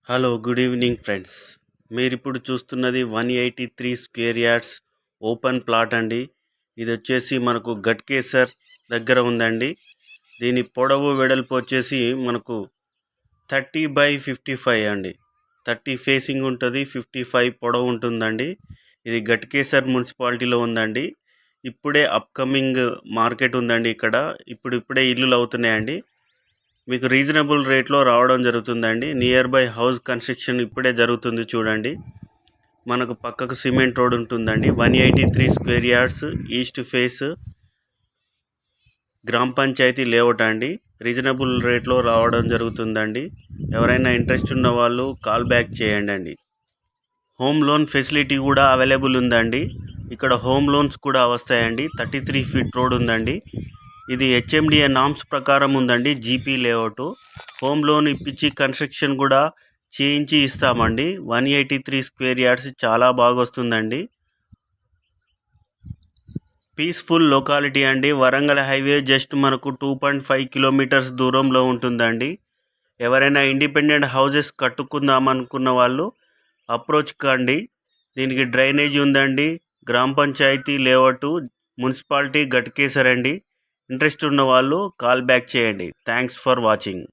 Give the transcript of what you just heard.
Hello good evening friends. మీరిప్పుడు చూస్తున్నది 183 square yards open plot అండి. ఇది వచ్చేసి మనకు గట్కేసర్ దగ్గర ఉందండి. దీని పొడవు వెడల్పు వచ్చేసి మనకు 30/55 అండి. 30 ఫేసింగ్ ఉంటుంది, 55 పొడవు ఉంటుందండి. ఇది గట్కేసర్ మున్సిపాలిటీలో ఉందండి. ఇప్పుడే అప్కమింగ్ మార్కెట్ ఉందండి ఇక్కడ. ఇప్పుడే ఇల్లులు అవుతున్నాయండి. మీకు రీజనబుల్ రేట్లో రావడం జరుగుతుందండి. నియర్ బై హౌస్ కన్స్ట్రక్షన్ ఇప్పుడే జరుగుతుంది చూడండి. మనకు పక్కకు సిమెంట్ రోడ్ ఉంటుందండి. 183 స్క్వేర్ యార్డ్స్ ఈస్ట్ ఫేస్ గ్రామ పంచాయతీ లేఅవుట్ అండి. రీజనబుల్ రేట్లో రావడం జరుగుతుందండి. ఎవరైనా ఇంట్రెస్ట్ ఉన్న వాళ్ళు కాల్ బ్యాక్ చేయండి అండి. హోమ్ లోన్ ఫెసిలిటీ కూడా అవైలబుల్ ఉందండి. ఇక్కడ హోమ్ లోన్స్ కూడా వస్తాయండి. 33 ఫీట్ రోడ్ ఉందండి. ఇది హెచ్ఎండిఏ నామ్స్ ప్రకారం ఉందండి. GP layout. హోమ్ లోన్ ఇప్పించి కన్స్ట్రక్షన్ కూడా చేయించి ఇస్తామండి. 183 స్క్వేర్ యార్డ్స్ చాలా బాగా వస్తుందండి. పీస్ఫుల్ లొకాలిటీ అండి. వరంగల్ హైవే జస్ట్ మనకు 2.5 కిలోమీటర్స్ దూరంలో ఉంటుందండి. ఎవరైనా ఇండిపెండెంట్ హౌసెస్ కట్టుకుందాం అనుకున్న వాళ్ళు అప్రోచ్ కండి. దీనికి డ్రైనేజ్ ఉందండి. గ్రామ పంచాయతీ లేఅవుట్, మున్సిపాలిటీ గట్కేసర్ అండి. ఇంట్రెస్ట్ ఉన్న వాళ్ళు కాల్ బ్యాక్ చేయండి. Thanks for watching.